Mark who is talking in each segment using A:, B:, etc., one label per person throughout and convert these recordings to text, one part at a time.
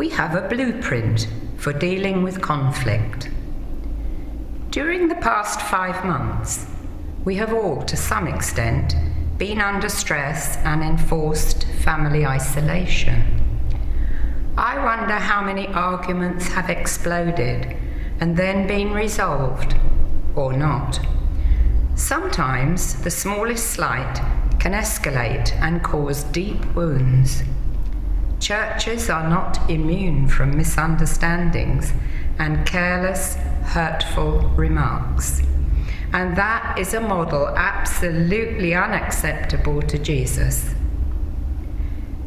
A: we have a blueprint for dealing with conflict. During the past 5 months, we have all, to some extent, been under stress and enforced family isolation. I wonder how many arguments have exploded and then been resolved, or not. Sometimes the smallest slight can escalate and cause deep wounds. Churches are not immune from misunderstandings and careless, hurtful remarks. And that is a model absolutely unacceptable to Jesus.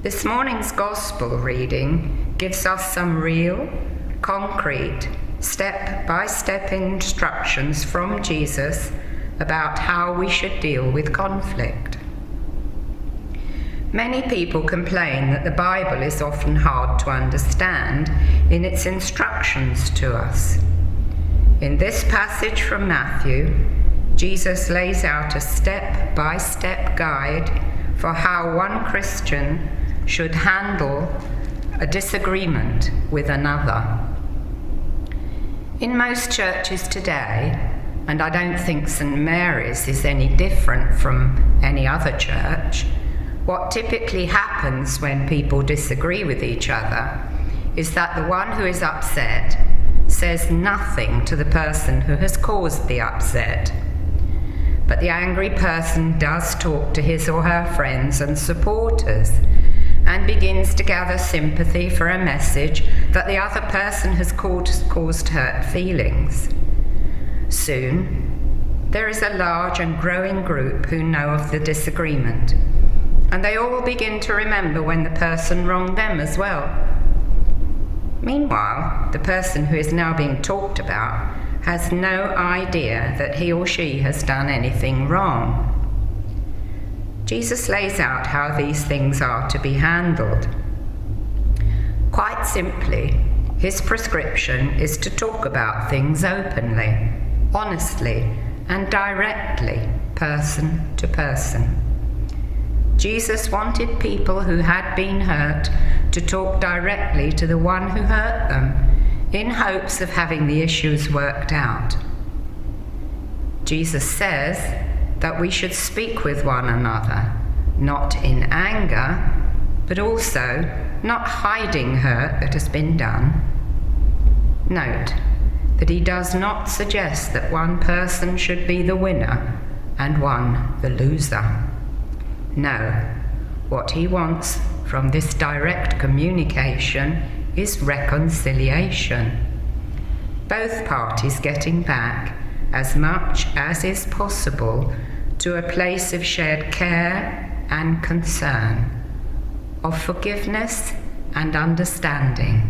A: This morning's gospel reading gives us some real, concrete, step-by-step instructions from Jesus about how we should deal with conflict. Many people complain that the Bible is often hard to understand in its instructions to us. In this passage from Matthew, Jesus lays out a step-by-step guide for how one Christian should handle a disagreement with another. In most churches today, and I don't think St. Mary's is any different from any other church, what typically happens when people disagree with each other is that the one who is upset says nothing to the person who has caused the upset. But the angry person does talk to his or her friends and supporters and begins to gather sympathy for a message that the other person has caused hurt feelings. Soon, there is a large and growing group who know of the disagreement, and they all begin to remember when the person wronged them as well. Meanwhile, the person who is now being talked about has no idea that he or she has done anything wrong. Jesus lays out how these things are to be handled. Quite simply, his prescription is to talk about things openly, honestly, and directly, person to person. Jesus wanted people who had been hurt to talk directly to the one who hurt them, in hopes of having the issues worked out. Jesus says that we should speak with one another, not in anger, but also not hiding hurt that has been done. Note that he does not suggest that one person should be the winner and one the loser. No, what he wants from this direct communication is reconciliation. Both parties getting back as much as is possible to a place of shared care and concern, of forgiveness and understanding.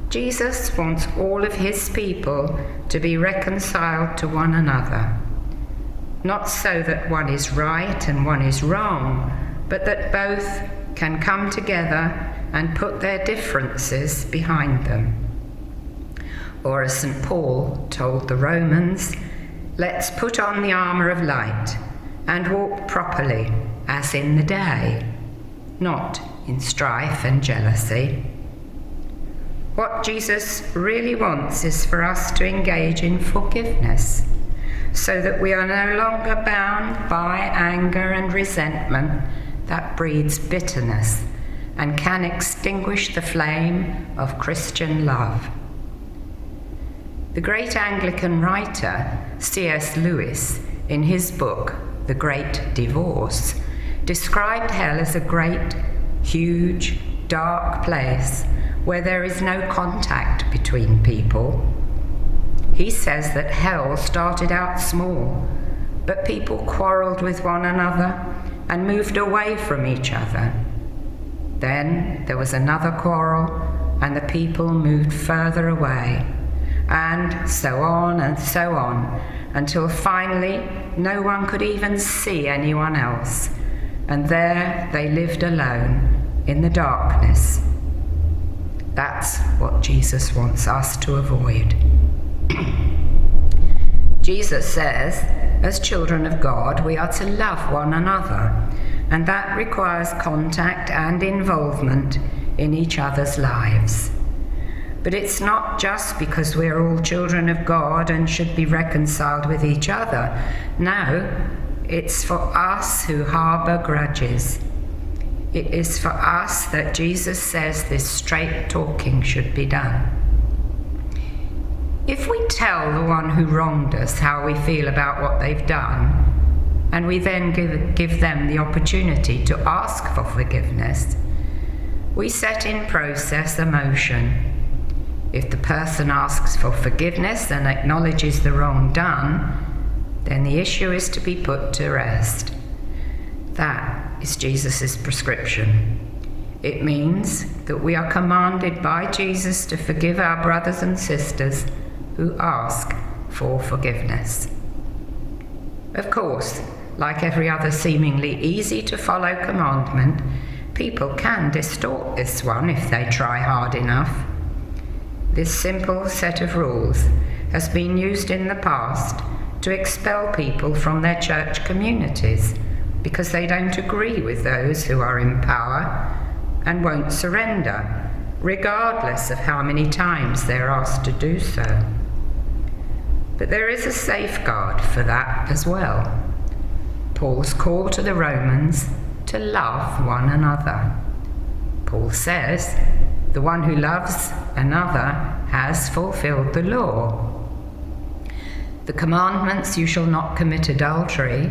A: Jesus wants all of his people to be reconciled to one another, not so that one is right and one is wrong, but that both can come together and put their differences behind them. Or as St. Paul told the Romans, let's put on the armour of light and walk properly as in the day, not in strife and jealousy. What Jesus really wants is for us to engage in forgiveness, so that we are no longer bound by anger and resentment that breeds bitterness and can extinguish the flame of Christian love. The great Anglican writer C.S. Lewis, in his book The Great Divorce, described hell as a great, huge, dark place where there is no contact between people. He says that hell started out small, but people quarreled with one another and moved away from each other. Then there was another quarrel, and the people moved further away, and so on, until finally no one could even see anyone else, and there they lived alone in the darkness. That's what Jesus wants us to avoid. Jesus says, as children of God, we are to love one another, and that requires contact and involvement in each other's lives. But it's not just because we're all children of God and should be reconciled with each other. No, it's for us who harbour grudges. It is for us that Jesus says this straight talking should be done. If we tell the one who wronged us how we feel about what they've done, and we then give them the opportunity to ask for forgiveness, we set in process a motion. If the person asks for forgiveness and acknowledges the wrong done, then the issue is to be put to rest. That is Jesus' prescription. It means that we are commanded by Jesus to forgive our brothers and sisters who ask for forgiveness. Of course, like every other seemingly easy-to-follow commandment, people can distort this one if they try hard enough. This simple set of rules has been used in the past to expel people from their church communities because they don't agree with those who are in power and won't surrender, regardless of how many times they're asked to do so. But there is a safeguard for that as well. Paul's call to the Romans to love one another. Paul says, the one who loves another has fulfilled the law. The commandments, you shall not commit adultery,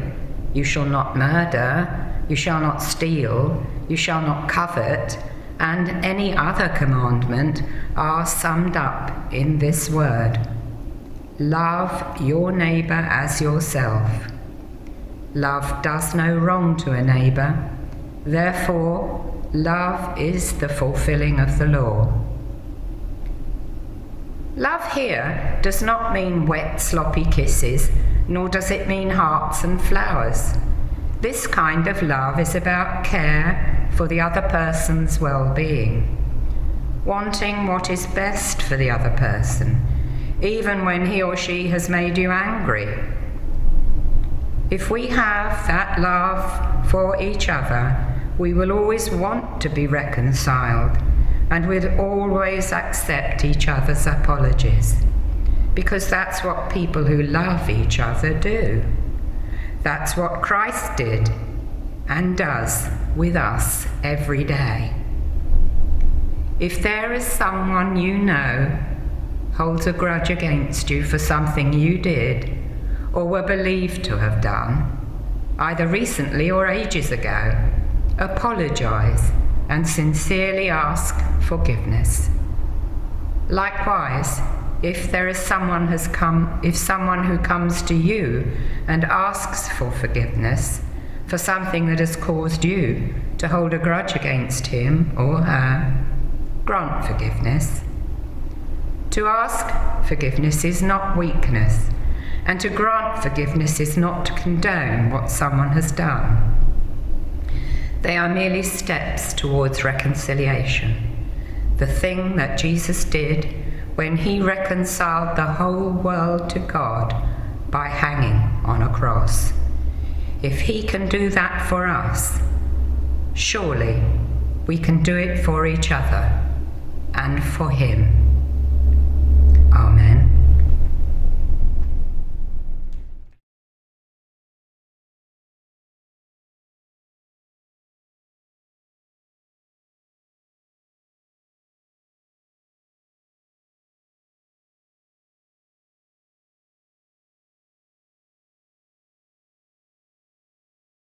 A: you shall not murder, you shall not steal, you shall not covet, and any other commandment are summed up in this word: love your neighbour as yourself. Love does no wrong to a neighbour, therefore love is the fulfilling of the law. Love here does not mean wet, sloppy kisses, nor does it mean hearts and flowers. This kind of love is about care for the other person's well-being, wanting what is best for the other person, even when he or she has made you angry. If we have that love for each other, we will always want to be reconciled, and we'll always accept each other's apologies, because that's what people who love each other do. That's what Christ did and does with us every day. If there is someone you know holds a grudge against you for something you did or were believed to have done, either recently or ages ago, apologize and sincerely ask forgiveness. Likewise, if there is someone who comes to you and asks for forgiveness for something that has caused you to hold a grudge against him or her, grant forgiveness. To ask forgiveness is not weakness, and to grant forgiveness is not to condone what someone has done. They are merely steps towards reconciliation, the thing that Jesus did when he reconciled the whole world to God by hanging on a cross. If he can do that for us, surely we can do it for each other and for him.